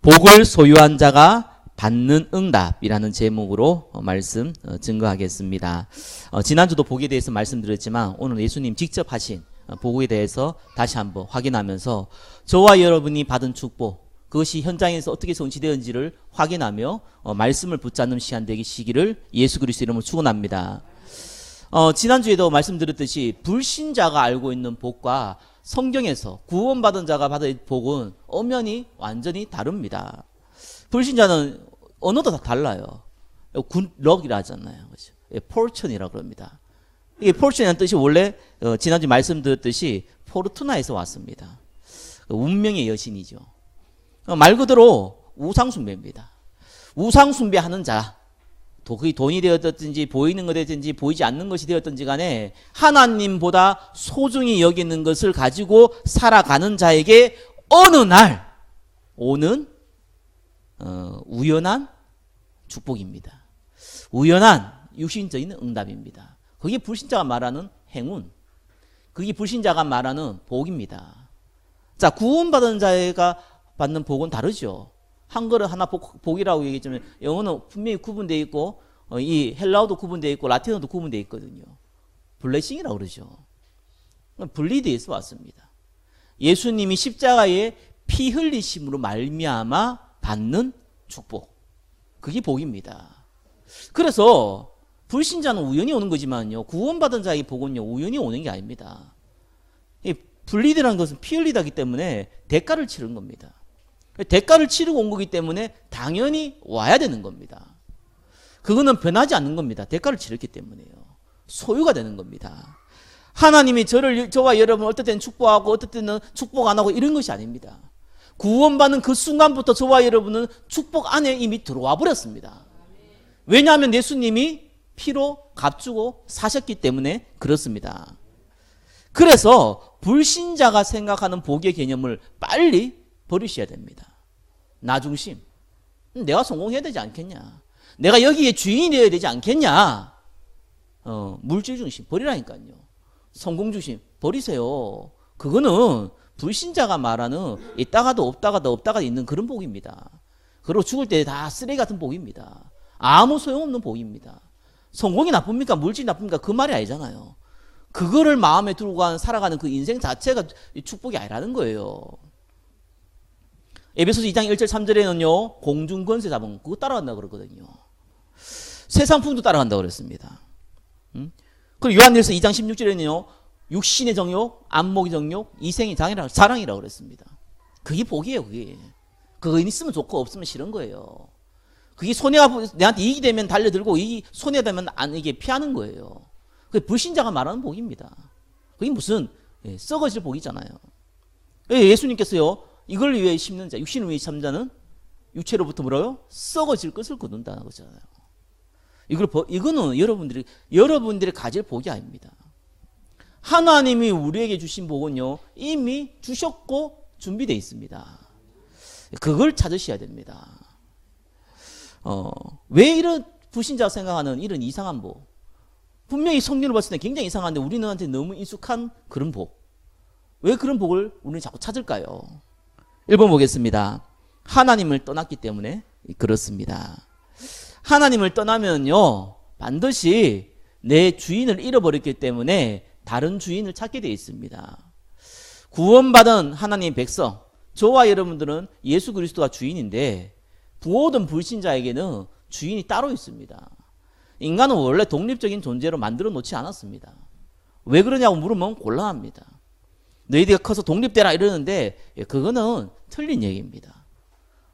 복을 소유한 자가 받는 응답이라는 제목으로 말씀 증거하겠습니다. 지난주도 복에 대해서 말씀드렸지만 오늘 예수님 직접 하신 복에 대해서 다시 한번 확인하면서 저와 여러분이 받은 축복, 그것이 현장에서 어떻게 성취되었는지를 확인하며 말씀을 붙잡는 시간 되시기를 예수 그리스도 이름으로 축원합니다. 지난주에도 말씀드렸듯이 불신자가 알고 있는 복과 성경에서 구원받은 자가 받을 복은 엄연히 완전히 다릅니다. 불신자는 언어도 다 달라요. 굿럭이라 하잖아요. 그렇죠? 포르천이라고 그럽니다. 이게 포르천이라는 뜻이 원래 지난주 말씀드렸듯이 포르투나에서 왔습니다. 운명의 여신이죠. 말 그대로 우상숭배입니다. 우상숭배하는 자, 그게 돈이 되었든지 보이는 것이 되었든지 보이지 않는 것이 되었든지 간에 하나님보다 소중히 여기는 것을 가지고 살아가는 자에게 어느 날 오는 우연한 축복입니다. 우연한 육신적인 응답입니다. 그게 불신자가 말하는 행운, 그게 불신자가 말하는 복입니다. 자, 구원받은 자가 받는 복은 다르죠. 한글은 하나 복이라고 얘기했지만 영어는 분명히 구분되어 있고 이 헬라어도 구분되어 있고 라틴어도 구분되어 있거든요. 블레싱이라고 그러죠. 분리되어서 왔습니다. 예수님이 십자가에 피 흘리심으로 말미암아 받는 축복, 그게 복입니다. 그래서 불신자는 우연히 오는 거지만요, 구원받은 자의 복은요 우연히 오는 게 아닙니다. 이 분리되라는 것은 피 흘리다기 때문에 대가를 치른 겁니다. 대가를 치르고 온 거기 때문에 당연히 와야 되는 겁니다. 그거는 변하지 않는 겁니다. 대가를 치렀기 때문에요. 소유가 되는 겁니다. 하나님이 저와 여러분 어떨 때는 축복하고 어떨 때는 축복 안 하고 이런 것이 아닙니다. 구원받는 그 순간부터 저와 여러분은 축복 안에 이미 들어와 버렸습니다. 왜냐하면 예수님이 피로 값주고 사셨기 때문에 그렇습니다. 그래서 불신자가 생각하는 복의 개념을 빨리 버리셔야 됩니다. 나 중심. 내가 성공해야 되지 않겠냐. 내가 여기에 주인이 되어야 되지 않겠냐. 물질 중심 버리라니까요. 성공 중심 버리세요. 그거는 불신자가 말하는 있다가도 없다가도 있는 그런 복입니다. 그리고 죽을 때 다 쓰레기 같은 복입니다. 아무 소용없는 복입니다. 성공이 나쁩니까? 물질이 나쁩니까? 그 말이 아니잖아요. 그거를 마음에 두고 살아가는 그 인생 자체가 축복이 아니라는 거예요. 에베소서 2장 1절 3절에는요 공중권세 잡은 그거 따라간다고 그러거든요. 세상풍도 따라간다고 그랬습니다. 그리고 요한일서 2장 16절에는요 육신의 정욕, 안목의 정욕, 이생의 자랑이라고 그랬습니다. 그게 복이에요. 그게 있으면 좋고 없으면 싫은 거예요. 그게 손해가 내한테 이익이 되면 달려들고 손해가 되면 이게 피하는 거예요. 그게 불신자가 말하는 복입니다. 그게 무슨 썩어질 복이잖아요. 예수님께서요 이걸 위해 심는 자, 육신을 위해 심는 자는 육체로부터 뭐라고요? 썩어질 것을 거둔다는 거잖아요. 이거는 여러분들이 가질 복이 아닙니다. 하나님이 우리에게 주신 복은요 이미 주셨고 준비되어 있습니다. 그걸 찾으셔야 됩니다. 왜 이런 불신자가 생각하는 이런 이상한 복, 분명히 성경을 봤을 때 굉장히 이상한데 우리한테 너무 익숙한 그런 복, 왜 그런 복을 우리는 자꾸 찾을까요? 1번 보겠습니다. 하나님을 떠났기 때문에 그렇습니다. 하나님을 떠나면요 반드시 내 주인을 잃어버렸기 때문에 다른 주인을 찾게 되어 있습니다. 구원받은 하나님의 백성, 저와 여러분들은 예수 그리스도가 주인인데 모든 불신자에게는 주인이 따로 있습니다. 인간은 원래 독립적인 존재로 만들어 놓지 않았습니다. 왜 그러냐고 물으면 곤란합니다. 너희들이 커서 독립되라 이러는데 그거는 틀린 얘기입니다.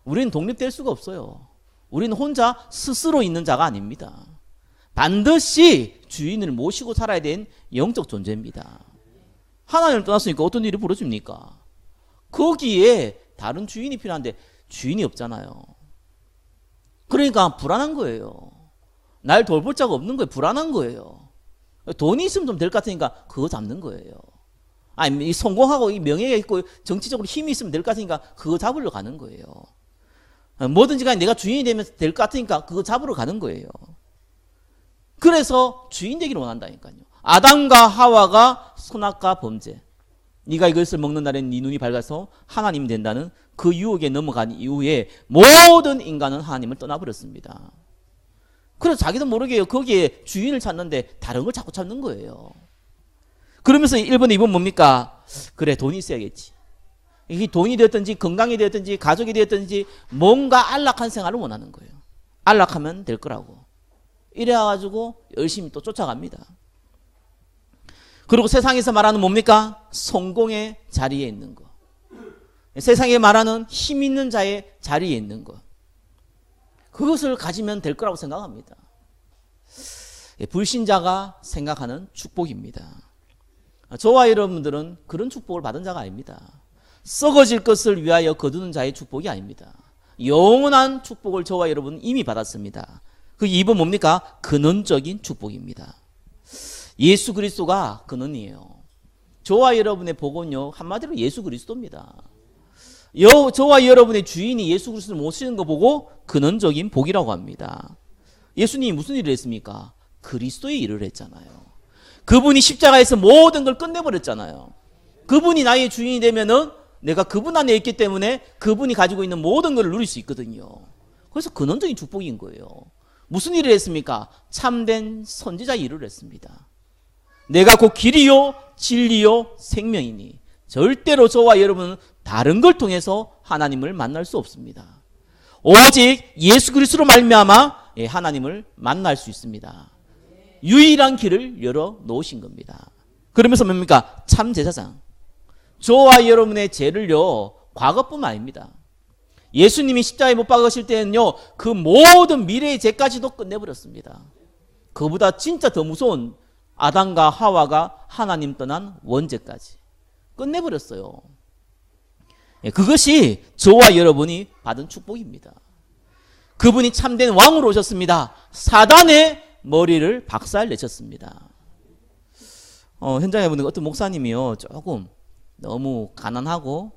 우리는 독립될 수가 없어요. 우리는 혼자 스스로 있는 자가 아닙니다. 반드시 주인을 모시고 살아야 되는 영적 존재입니다. 하나님을 떠났으니까 어떤 일이 벌어집니까? 거기에 다른 주인이 필요한데 주인이 없잖아요. 그러니까 불안한 거예요. 날 돌볼 자가 없는 거예요. 불안한 거예요. 돈이 있으면 좀 될 것 같으니까 그거 잡는 거예요. 아니 성공하고 이 명예가 있고 정치적으로 힘이 있으면 될 것 같으니까 그거 잡으러 가는 거예요. 뭐든지 간에 내가 주인이 되면 될 것 같으니까 그거 잡으러 가는 거예요. 그래서 주인 되기를 원한다니까요. 아담과 하와가 선악과 범죄, 네가 이것을 먹는 날엔 네 눈이 밝아서 하나님이 된다는 그 유혹에 넘어간 이후에 모든 인간은 하나님을 떠나버렸습니다. 그래서 자기도 모르게 거기에 주인을 찾는데 다른 걸 자꾸 찾는 거예요. 그러면서 1번, 2번 뭡니까? 그래, 돈이 있어야겠지. 이게 돈이 되었든지 건강이 되었든지 가족이 되었든지 뭔가 안락한 생활을 원하는 거예요. 안락하면 될 거라고. 이래가지고 열심히 또 쫓아갑니다. 그리고 세상에서 말하는 뭡니까? 성공의 자리에 있는 거. 세상에 말하는 힘 있는 자의 자리에 있는 거. 그것을 가지면 될 거라고 생각합니다. 불신자가 생각하는 축복입니다. 저와 여러분들은 그런 축복을 받은 자가 아닙니다. 썩어질 것을 위하여 거두는 자의 축복이 아닙니다. 영원한 축복을 저와 여러분은 이미 받았습니다. 그 2번 뭡니까? 근원적인 축복입니다. 예수 그리스도가 근원이에요. 저와 여러분의 복은요, 한마디로 예수 그리스도입니다. 저와 여러분의 주인이 예수 그리스도를 모시는 거 보고 근원적인 복이라고 합니다. 예수님이 무슨 일을 했습니까? 그리스도의 일을 했잖아요. 그분이 십자가에서 모든 걸 끝내버렸잖아요. 그분이 나의 주인이 되면은 내가 그분 안에 있기 때문에 그분이 가지고 있는 모든 걸 누릴 수 있거든요. 그래서 근원적인 축복인 거예요. 무슨 일을 했습니까? 참된 선지자 일을 했습니다. 내가 곧 길이요 진리요 생명이니 절대로 저와 여러분은 다른 걸 통해서 하나님을 만날 수 없습니다. 오직 예수 그리스도로 말미암아 하나님을 만날 수 있습니다. 유일한 길을 열어 놓으신 겁니다. 그러면서 뭡니까? 참 제사장. 저와 여러분의 죄를요, 과거뿐만 아닙니다. 예수님이 십자가에 못 박으실 때는요, 그 모든 미래의 죄까지도 끝내버렸습니다. 그보다 진짜 더 무서운 아담과 하와가 하나님 떠난 원죄까지 끝내버렸어요. 그것이 저와 여러분이 받은 축복입니다. 그분이 참된 왕으로 오셨습니다. 사단의 머리를 박살내셨습니다. 현장에 보는 어떤 목사님이요, 조금 너무 가난하고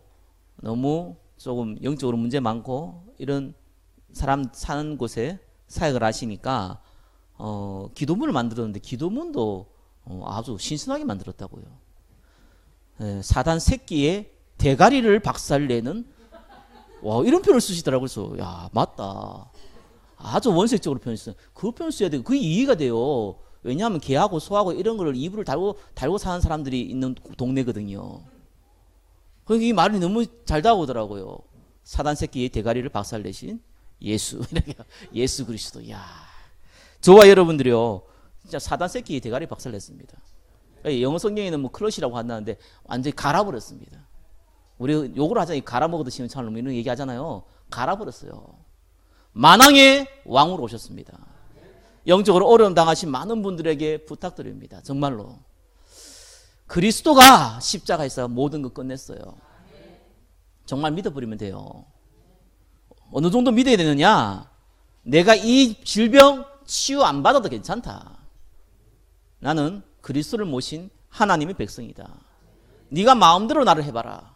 너무 조금 영적으로 문제 많고 이런 사람 사는 곳에 사역을 하시니까 기도문을 만들었는데 기도문도 아주 신선하게 만들었다고요. 사단 새끼의 대가리를 박살내는, 와, 이런 표현을 쓰시더라고요. 그래서 야, 맞다. 아주 원색적으로 표현했어요. 그 표현 써야 되고 그게 이해가 돼요. 왜냐하면 개하고 소하고 이런 거를 이불을 달고 사는 사람들이 있는 동네거든요. 그러니까 이 말이 너무 잘 나오더라고요. 사단 새끼의 대가리를 박살내신 예수. 예수 그리스도. 야, 저와 여러분들이요, 진짜 사단 새끼의 대가리 박살냈습니다. 영어 성경에는 뭐 클러시라고 한다는데 완전히 갈아버렸습니다. 우리 욕을 하잖아요. 갈아먹어도 시원찮은 이런 얘기 하잖아요. 갈아버렸어요. 만왕의 왕으로 오셨습니다. 영적으로 어려움 당하신 많은 분들에게 부탁드립니다. 정말로. 그리스도가 십자가에서 모든 걸 끝냈어요. 정말 믿어버리면 돼요. 어느 정도 믿어야 되느냐? 내가 이 질병 치유 안 받아도 괜찮다. 나는 그리스도를 모신 하나님의 백성이다. 네가 마음대로 나를 해봐라.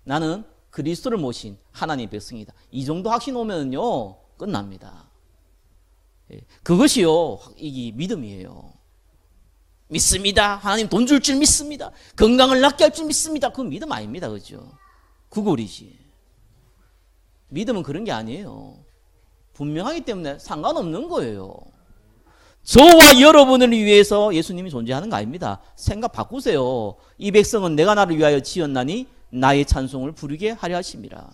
나는 그리스도를 모신 하나님의 백성이다. 이 정도 확신 오면요, 끝납니다. 그것이요, 이 믿음이에요. 믿습니다. 하나님 돈 줄 줄 믿습니다. 건강을 낫게 할 줄 믿습니다. 그건 믿음 아닙니다. 그죠? 구걸이지. 믿음은 그런 게 아니에요. 분명하기 때문에 상관없는 거예요. 저와 여러분을 위해서 예수님이 존재하는 거 아닙니다. 생각 바꾸세요. 이 백성은 내가 나를 위하여 지었나니 나의 찬송을 부르게 하려 하심이라.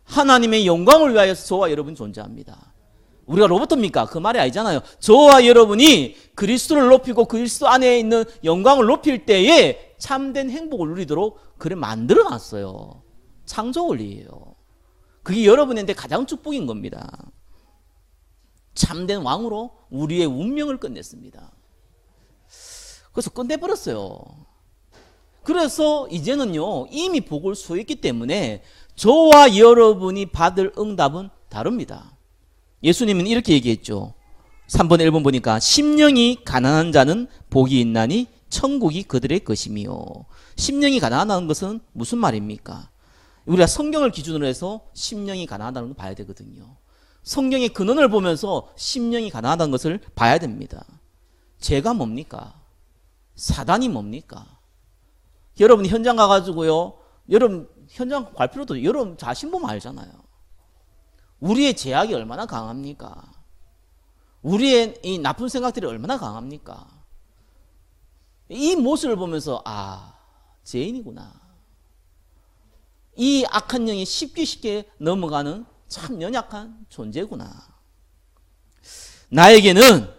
하나님의 영광을 위하여 저와 여러분이 존재합니다. 우리가 로봇입니까? 그 말이 아니잖아요. 저와 여러분이 그리스도를 높이고 그리스도 안에 있는 영광을 높일 때에 참된 행복을 누리도록 그래 만들어놨어요. 창조 원리예요. 그게 여러분한테 가장 축복인 겁니다. 참된 왕으로 우리의 운명을 끝냈습니다. 그래서 끝내버렸어요. 그래서 이제는요, 이미 복을 소유했기 때문에 저와 여러분이 받을 응답은 다릅니다. 예수님은 이렇게 얘기했죠. 3번 1번 보니까 심령이 가난한 자는 복이 있나니 천국이 그들의 것이며. 심령이 가난하다는 것은 무슨 말입니까? 우리가 성경을 기준으로 해서 심령이 가난하다는 걸 봐야 되거든요. 성경의 근원을 보면서 심령이 가난하다는 것을 봐야 됩니다. 죄가 뭡니까? 사단이 뭡니까? 여러분 현장 가가지고요, 여러분 현장 갈 필요도 여러분 자신 보면 알잖아요. 우리의 제약이 얼마나 강합니까? 우리의 이 나쁜 생각들이 얼마나 강합니까? 이 모습을 보면서 죄인이구나. 이 악한 영이 쉽게 넘어가는 참 연약한 존재구나. 나에게는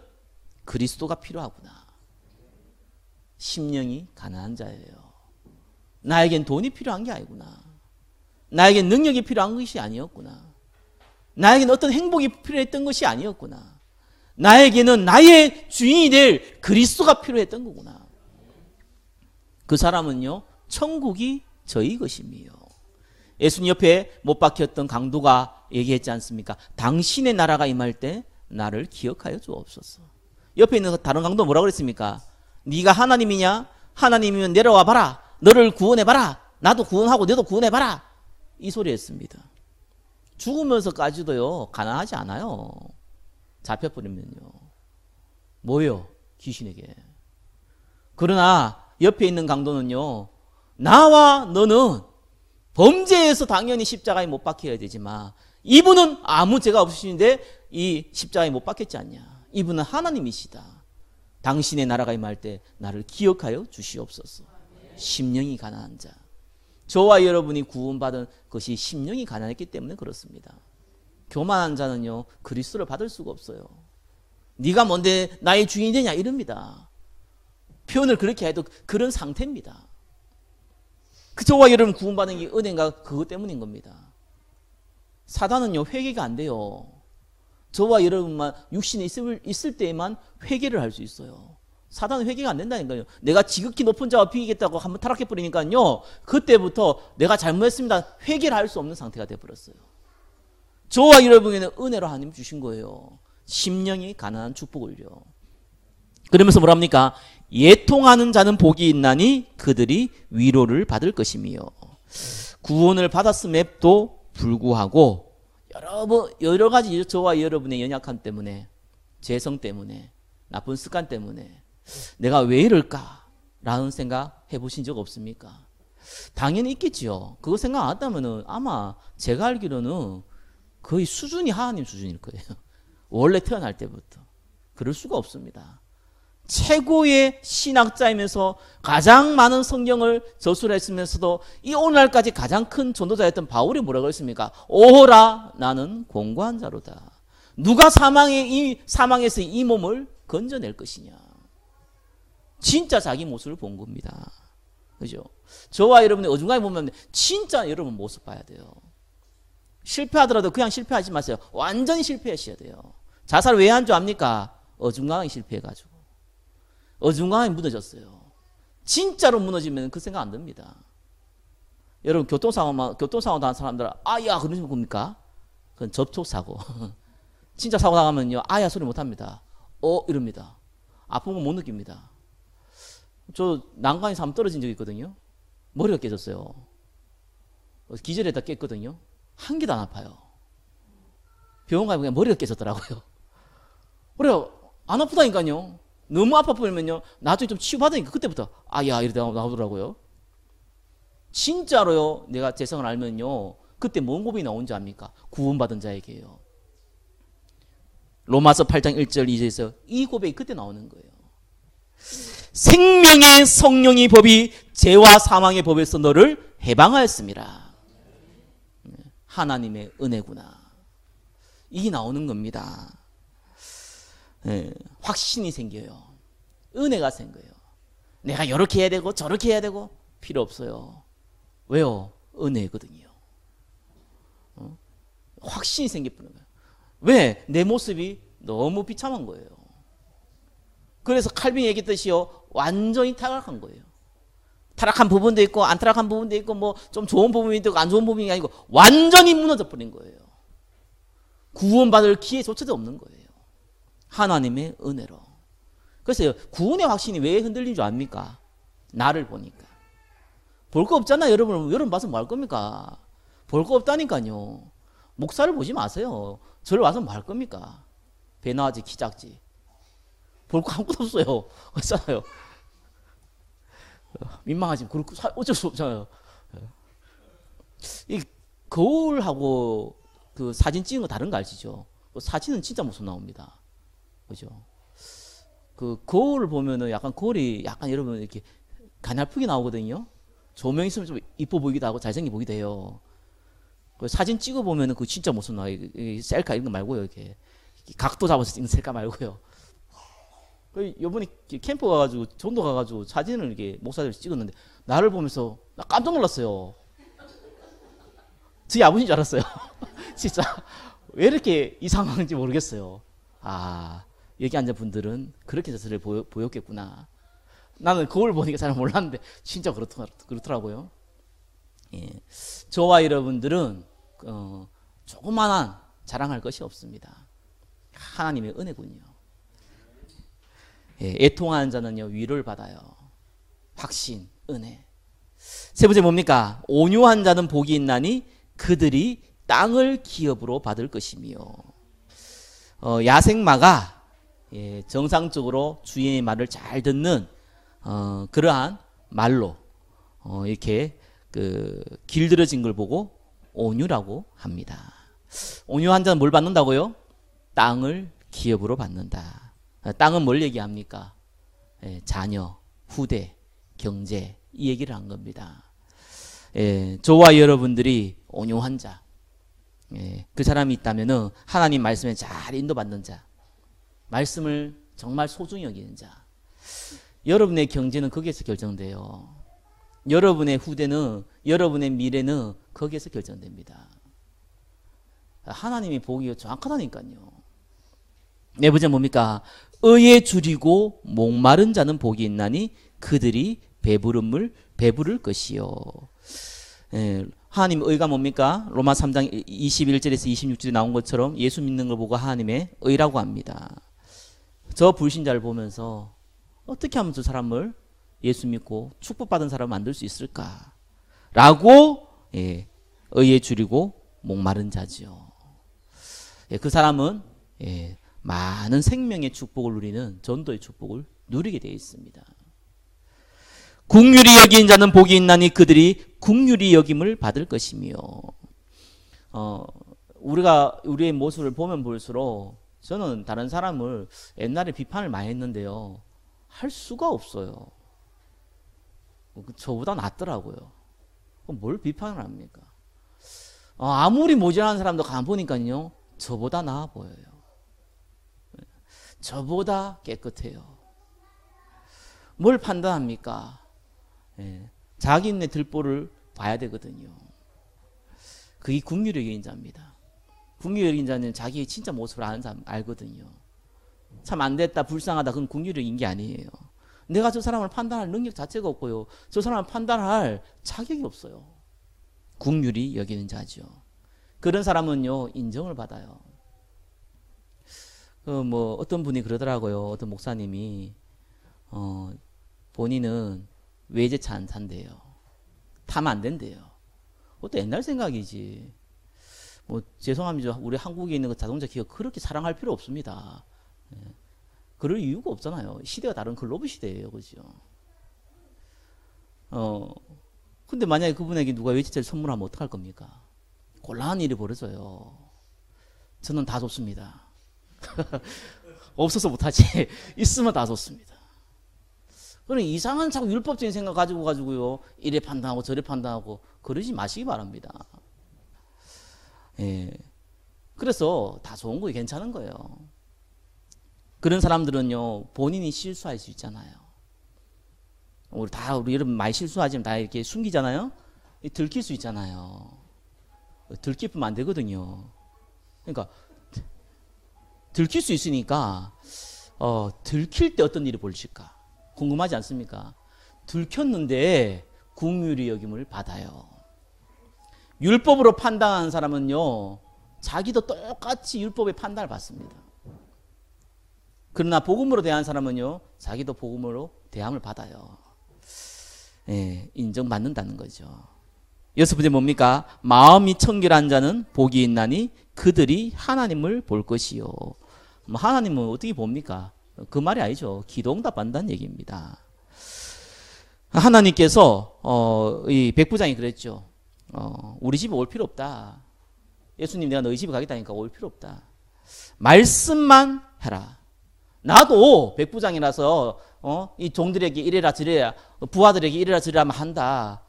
그리스도가 필요하구나. 심령이 가난한 자예요. 나에겐 돈이 필요한 게 아니구나. 나에겐 능력이 필요한 것이 아니었구나. 나에겐 어떤 행복이 필요했던 것이 아니었구나. 나에게는 나의 주인이 될 그리스도가 필요했던 거구나. 그 사람은요, 천국이 저희 것임이요. 예수님 옆에 못 박혔던 강도가 얘기했지 않습니까? 당신의 나라가 임할 때 나를 기억하여 주옵소서. 옆에 있는 다른 강도 뭐라고 그랬습니까? 네가 하나님이냐? 하나님이면 내려와 봐라. 너를 구원해 봐라. 나도 구원하고 너도 구원해 봐라. 이 소리 했습니다. 죽으면서까지도요, 가난하지 않아요. 잡혀버리면요. 뭐요? 귀신에게. 그러나 옆에 있는 강도는요, 나와 너는 범죄에서 당연히 십자가에 못 박혀야 되지만 이분은 아무 죄가 없으신데 이 십자가에 못 박혔지 않냐. 이분은 하나님이시다. 당신의 나라가 임할 때 나를 기억하여 주시옵소서. 심령이 가난한 자. 저와 여러분이 구원받은 것이 심령이 가난했기 때문에 그렇습니다. 교만한 자는요, 그리스도를 받을 수가 없어요. 네가 뭔데 나의 주인이 되냐 이럽니다. 표현을 그렇게 해도 그런 상태입니다. 저와 여러분 구원받은 게 은혜가 그것 때문인 겁니다. 사단은요, 회개가 안 돼요. 저와 여러분만 육신에 있을 때에만 회개를 할 수 있어요. 사단은 회개가 안 된다니까요. 내가 지극히 높은 자와 비기겠다고 한번 타락해버리니까요, 그때부터 내가 잘못했습니다. 회개를 할 수 없는 상태가 되어버렸어요. 저와 여러분에게는 은혜로 하나님 주신 거예요. 심령이 가난한 축복을요. 그러면서 뭐랍니까? 예통하는 자는 복이 있나니 그들이 위로를 받을 것이며. 구원을 받았음에도 불구하고 여러 가지 저와 여러분의 연약함 때문에, 죄성 때문에, 나쁜 습관 때문에 내가 왜 이럴까? 라는 생각 해보신 적 없습니까? 당연히 있겠지요. 그거 생각 안 했다면 아마 제가 알기로는 거의 수준이 하나님 수준일 거예요. 원래 태어날 때부터. 그럴 수가 없습니다. 최고의 신학자이면서 가장 많은 성경을 저술했으면서도 이 오늘날까지 가장 큰 전도자였던 바울이 뭐라고 했습니까? 오호라 나는 공고한 자로다. 누가 사망에서 이 몸을 건져낼 것이냐. 진짜 자기 모습을 본 겁니다. 그죠? 저와 여러분이 어중간히 보면 진짜 여러분 모습 봐야 돼요. 실패하더라도 그냥 실패하지 마세요. 완전히 실패하셔야 돼요. 자살 왜 한 줄 압니까? 어중간하게 실패해가지고. 어중간하게 무너졌어요. 진짜로 무너지면 그 생각 안 듭니다. 여러분 교통사고 당한 사람들 아야 그러시면 겁니까? 그건 접촉사고. 진짜 사고 나가면요, 아야 소리 못합니다. 이럽니다. 아픈 거 못 느낍니다. 저 난간에서 한번 떨어진 적이 있거든요. 머리가 깨졌어요. 기절했다 깼거든요. 한 개도 안 아파요. 병원 가면 그냥 머리가 깨졌더라고요. 그래요. 안 아프다니까요. 너무 아파 보이면요, 나중에 좀 치유받으니까 그때부터 아야 이러다 나오더라고요. 진짜로요, 내가 재성을 알면요, 그때 뭔 고백이 나온지 압니까? 구원받은 자에게요. 로마서 8장 1절 2절에서 이 고백이 그때 나오는 거예요. 생명의 성령의 법이 죄와 사망의 법에서 너를 해방하였습니다. 하나님의 은혜구나. 이게 나오는 겁니다. 확신이 생겨요. 은혜가 생겨요. 내가 이렇게 해야 되고 저렇게 해야 되고 필요 없어요. 왜요? 은혜거든요. 확신이 생겨버린 거예요. 왜? 내 모습이 너무 비참한 거예요. 그래서 칼빈이 얘기했듯이요, 완전히 타락한 거예요. 타락한 부분도 있고 안 타락한 부분도 있고 뭐 좀 좋은 부분이 있고 안 좋은 부분이 아니고 완전히 무너져 버린 거예요. 구원받을 기회조차도 없는 거예요. 하나님의 은혜로. 그래서 구원의 확신이 왜 흔들린 줄 압니까? 나를 보니까. 볼 거 없잖아요. 여러분 봐서 뭐 할 겁니까? 볼 거 없다니까요. 목사를 보지 마세요. 저를 와서 뭐 할 겁니까? 배 나왔지 키 작지. 볼 거 아무것도 없어요. 그렇잖아요. 민망하지. 어쩔 수 없잖아요. 이 거울하고 그 사진 찍은 거 다른 거 아시죠? 사진은 진짜 무서워 나옵니다. 그죠? 그 거울을 보면은 약간 거울이 약간 여러분 이렇게 가냘프게 나오거든요. 조명 있으면 좀 이뻐 보이기도 하고 잘생겨 보이기도 해요. 그 사진 찍어 보면은 그 진짜 무서워 나와요. 이 셀카 이런 거 말고요. 이렇게 각도 잡아서 찍는 셀카 말고요. 그 요번에 캠프 가가지고 전도 가가지고 사진을 이렇게 목사들 찍었는데 나를 보면서 나 깜짝 놀랐어요. 저희 아버지인 줄 알았어요. 진짜 왜 이렇게 이상한지 모르겠어요. 아, 여기 앉은 분들은 그렇게 자세를 보였겠구나. 나는 거울 보니까 잘 몰랐는데 진짜 그렇더라고요. 예. 저와 여러분들은 조그만한 자랑할 것이 없습니다. 하나님의 은혜군요. 예, 애통하는 자는요 위로를 받아요. 확신, 은혜. 세 번째 뭡니까? 온유한 자는 복이 있나니 그들이 땅을 기업으로 받을 것이며. 야생마가 예, 정상적으로 주인의 말을 잘 듣는 그러한 말로 이렇게 그 길들여진 걸 보고 온유라고 합니다. 온유한 자는 뭘 받는다고요? 땅을 기업으로 받는다. 땅은 뭘 얘기합니까? 예, 자녀, 후대, 경제 이 얘기를 한 겁니다. 예, 저와 여러분들이 온유한 자, 예, 그 사람이 있다면은 하나님 말씀에 잘 인도받는 자, 말씀을 정말 소중히 여기는 자. 여러분의 경제는 거기에서 결정돼요. 여러분의 후대는, 여러분의 미래는 거기에서 결정됩니다. 하나님이 보기가 정확하다니까요. 네 번째 뭡니까? 의에 줄이고 목마른 자는 복이 있나니 그들이 배부를 것이요. 예, 하나님 의가 뭡니까? 로마 3장 21절에서 26절에 나온 것처럼 예수 믿는 걸 보고 하나님의 의라고 합니다. 저 불신자를 보면서 어떻게 하면 저 사람을 예수 믿고 축복받은 사람을 만들 수 있을까? 라고 예, 의에 줄이고 목마른 자지요. 예, 그 사람은 예, 많은 생명의 축복을 누리는 전도의 축복을 누리게 되어 있습니다. 긍휼히 여긴 자는 복이 있나니 그들이 긍휼히 여김을 받을 것이며. 우리가 우리의 모습을 보면 볼수록 저는 다른 사람을 옛날에 비판을 많이 했는데요. 할 수가 없어요. 저보다 낫더라고요. 뭘 비판을 합니까? 아무리 모자란 사람도 가만 보니까요. 저보다 나아 보여요. 저보다 깨끗해요. 뭘 판단합니까? 예, 자기 눈에 들보를 봐야 되거든요. 그게 긍휼히 여긴 자입니다. 긍휼히 여긴 자는 자기의 진짜 모습을 아는 사람 알거든요. 참 안 됐다, 불쌍하다, 그건 긍휼히 여긴 게 아니에요. 내가 저 사람을 판단할 능력 자체가 없고요. 저 사람을 판단할 자격이 없어요. 긍휼히 여기는 자죠. 그런 사람은요 인정을 받아요. 어떤 분이 그러더라고요. 어떤 목사님이 본인은 외제차 안 산대요. 타면 안 된대요. 그것도 옛날 생각이지. 죄송합니다. 우리 한국에 있는 그 자동차 기업 그렇게 사랑할 필요 없습니다. 예. 그럴 이유가 없잖아요. 시대가 다른 글로벌 시대예요. 그죠? 근데 만약에 그분에게 누가 외제차를 선물하면 어떡할 겁니까? 곤란한 일이 벌어져요. 저는 다 좋습니다. 없어서 못하지. 있으면 다 좋습니다. 그런 이상한 자꾸 율법적인 생각 가지고요. 이래 판단하고 저래 판단하고 그러지 마시기 바랍니다. 예. 그래서 다 좋은 거예요. 괜찮은 거예요. 그런 사람들은요, 본인이 실수할 수 있잖아요. 우리 여러분 많이 실수하지만 다 이렇게 숨기잖아요. 들킬 수 있잖아요. 들키면 안 되거든요. 그러니까 들킬 수 있으니까 들킬 때 어떤 일이 벌어질까 궁금하지 않습니까? 들켰는데 긍휼히 여김을 받아요. 율법으로 판단하는 사람은요, 자기도 똑같이 율법의 판단을 받습니다. 그러나 복음으로 대한 사람은요, 자기도 복음으로 대함을 받아요. 예, 인정받는다는 거죠. 여섯 번째 뭡니까? 마음이 청결한 자는 복이 있나니 그들이 하나님을 볼 것이요. 하나님은 어떻게 봅니까? 그 말이 아니죠. 기도응답 받는다는 얘기입니다. 하나님께서 이 백부장이 그랬죠. 우리 집에 올 필요 없다. 예수님 내가 너희 집에 가겠다니까 올 필요 없다. 말씀만 해라. 나도 백부장이라서 이 종들에게 이래라 저래라 부하들에게 이래라 저래라 한다.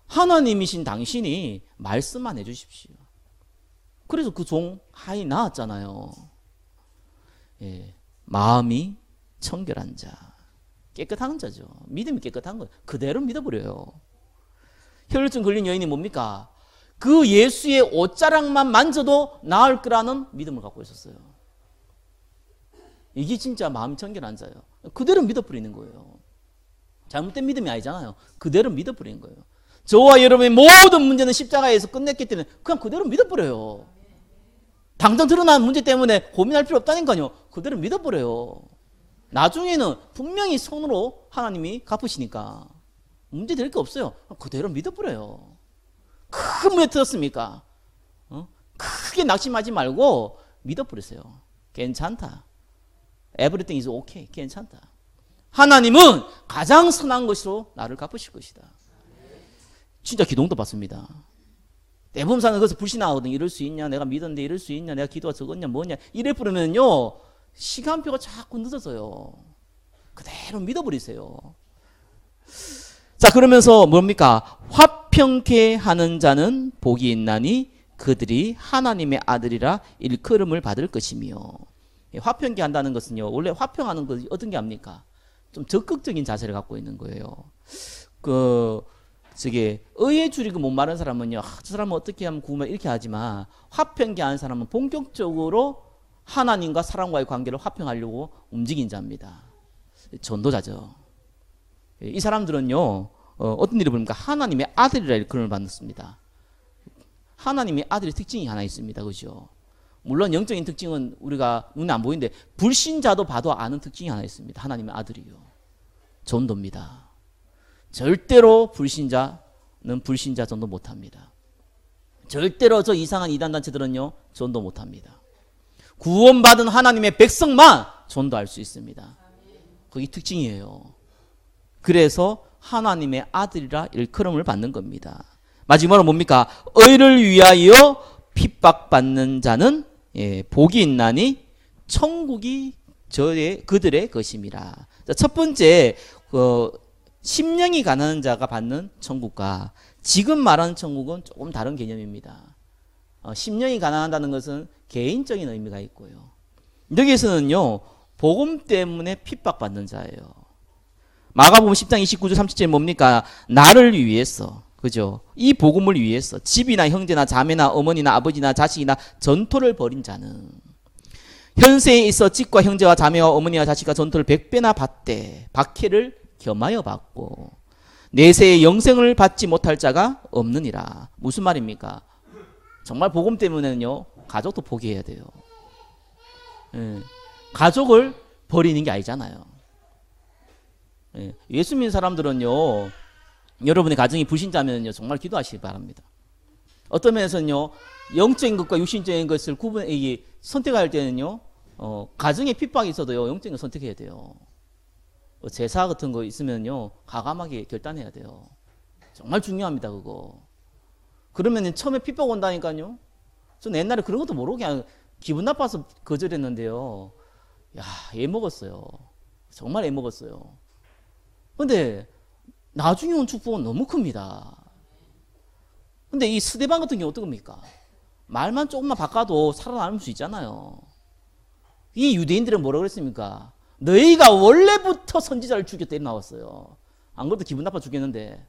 하나님이신 당신이 말씀만 해주십시오. 그래서 그 종 하이 나왔잖아요. 예, 마음이 청결한 자, 깨끗한 자죠. 믿음이 깨끗한 거예요. 그대로 믿어버려요. 혈루증 걸린 여인이 뭡니까? 그 예수의 옷자락만 만져도 나을 거라는 믿음을 갖고 있었어요. 이게 진짜 마음이 청결한 자예요. 그대로 믿어버리는 거예요. 잘못된 믿음이 아니잖아요. 그대로 믿어버리는 거예요. 저와 여러분의 모든 문제는 십자가에서 끝냈기 때문에 그냥 그대로 믿어버려요. 당장 드러난 문제 때문에 고민할 필요 없다니까요. 그대로 믿어버려요. 나중에는 분명히 손으로 하나님이 갚으시니까 문제 될 게 없어요. 그대로 믿어버려요. 큰 문제 들었습니까? 크게 낙심하지 말고 믿어버리세요. 괜찮다. Everything is okay. 괜찮다. 하나님은 가장 선한 것으로 나를 갚으실 것이다. 진짜 기도도 받습니다. 대부분 사는 것을 불신하거든요. 이럴 수 있냐? 내가 믿었는데 이럴 수 있냐? 내가 기도가 적었냐? 뭐냐? 이래 버리면요. 시간표가 자꾸 늦어져요. 그대로 믿어버리세요. 자, 그러면서 뭡니까? 화평케 하는 자는 복이 있나니 그들이 하나님의 아들이라 일컬음을 받을 것이며. 화평케 한다는 것은요. 원래 화평하는 것이 어떤 게 합니까? 좀 적극적인 자세를 갖고 있는 거예요. 의에 줄이고 못 마른 사람은요, 저 사람은 어떻게 하면 구우면 이렇게 하지만 화평케 하는 사람은 본격적으로 하나님과 사람과의 관계를 화평하려고 움직인 자입니다. 전도자죠. 이 사람들은요, 어떤 일을 보니까 하나님의 아들이라 일컬음을 받습니다. 하나님의 아들의 특징이 하나 있습니다. 그죠? 물론 영적인 특징은 우리가 눈에 안 보이는데 불신자도 봐도 아는 특징이 하나 있습니다. 하나님의 아들이요. 전도입니다. 절대로 불신자는 불신자 전도 못합니다. 절대로 저 이상한 이단단체들은요 전도 못합니다. 구원받은 하나님의 백성만 전도할 수 있습니다. 그게 특징이에요. 그래서 하나님의 아들이라 일컬음을 받는 겁니다. 마지막으로 뭡니까? 의를 위하여 핍박받는 자는 복이 있나니 천국이 그들의 것임이라. 첫 번째 심령이 가난한 자가 받는 천국과 지금 말하는 천국은 조금 다른 개념입니다. 심령이 가난하다는 것은 개인적인 의미가 있고요. 여기에서는요 복음 때문에 핍박받는 자예요. 마가복음 10장 29절 30절 뭡니까? 나를 위해서, 그죠? 이 복음을 위해서 집이나 형제나 자매나 어머니나 아버지나 자식이나 전토를 벌인 자는 현세에 있어 집과 형제와 자매와 어머니와 자식과 전토를 100배나 받되 박해를 겸하여 받고 내세의 영생을 받지 못할 자가 없느니라. 무슨 말입니까? 정말 복음 때문에는요 가족도 포기해야 돼요. 가족을 버리는 게 아니잖아요. 예수 믿는 사람들은요 여러분의 가정이 불신자면요 정말 기도하시기 바랍니다. 어떤 면에서는요 영적인 것과 육신적인 것을 선택할 때는요 가정에 핍박이 있어도요 영적인 걸 선택해야 돼요. 제사 같은 거 있으면요 과감하게 결단해야 돼요. 정말 중요합니다. 그거. 그러면 처음에 핍박 온다니까요. 저는 옛날에 그런 것도 모르고 그냥 기분 나빠서 거절했는데요. 야, 애먹었어요. 정말 애먹었어요. 근데 나중에 온 축복은 너무 큽니다. 근데 이 스데반 같은 경우 어떡합니까? 말만 조금만 바꿔도 살아남을 수 있잖아요. 이 유대인들은 뭐라고 그랬습니까? 너희가 원래부터 선지자를 죽였다 이렇게 나왔어요. 안 그래도 기분 나빠 죽겠는데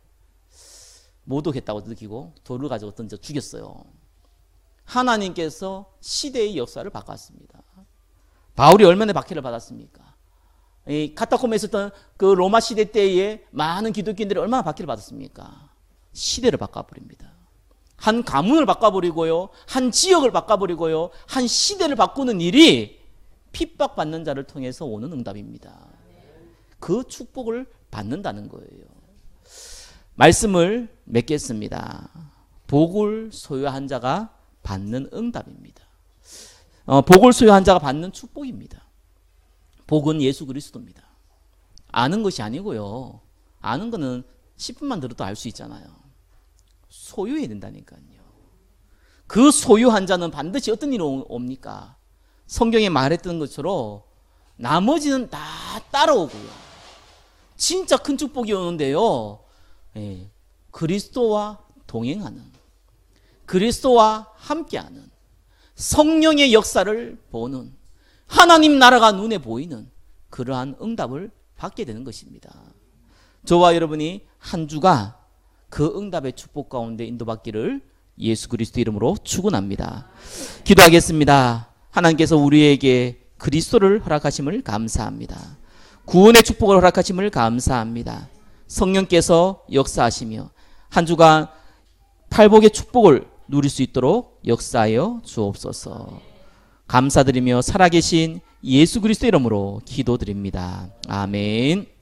모독했다고 느끼고 돌을 가지고 던져 죽였어요. 하나님께서 시대의 역사를 바꿨습니다. 바울이 얼마나 박해를 받았습니까? 이 카타콤에 있었던 그 로마 시대 때에 많은 기독교인들이 얼마나 박해를 받았습니까? 시대를 바꿔버립니다. 한 가문을 바꿔버리고요, 한 지역을 바꿔버리고요, 한 시대를 바꾸는 일이 핍박받는 자를 통해서 오는 응답입니다. 그 축복을 받는다는 거예요. 말씀을 맺겠습니다. 복을 소유한 자가 받는 응답입니다. 복을 소유한 자가 받는 축복입니다. 복은 예수 그리스도입니다. 아는 것이 아니고요. 아는 거는 10분만 들어도 알 수 있잖아요. 소유해야 된다니까요. 그 소유한 자는 반드시 어떤 일이 옵니까? 성경에 말했던 것처럼 나머지는 다 따라오고요. 진짜 큰 축복이 오는데요. 예, 그리스도와 동행하는, 그리스도와 함께하는, 성령의 역사를 보는, 하나님 나라가 눈에 보이는 그러한 응답을 받게 되는 것입니다. 저와 여러분이 한 주가 그 응답의 축복 가운데 인도받기를 예수 그리스도 이름으로 축원합니다. 기도하겠습니다. 하나님께서 우리에게 그리스도를 허락하심을 감사합니다. 구원의 축복을 허락하심을 감사합니다. 성령께서 역사하시며 한 주간 팔복의 축복을 누릴 수 있도록 역사하여 주옵소서. 감사드리며 살아계신 예수 그리스도 이름으로 기도드립니다. 아멘.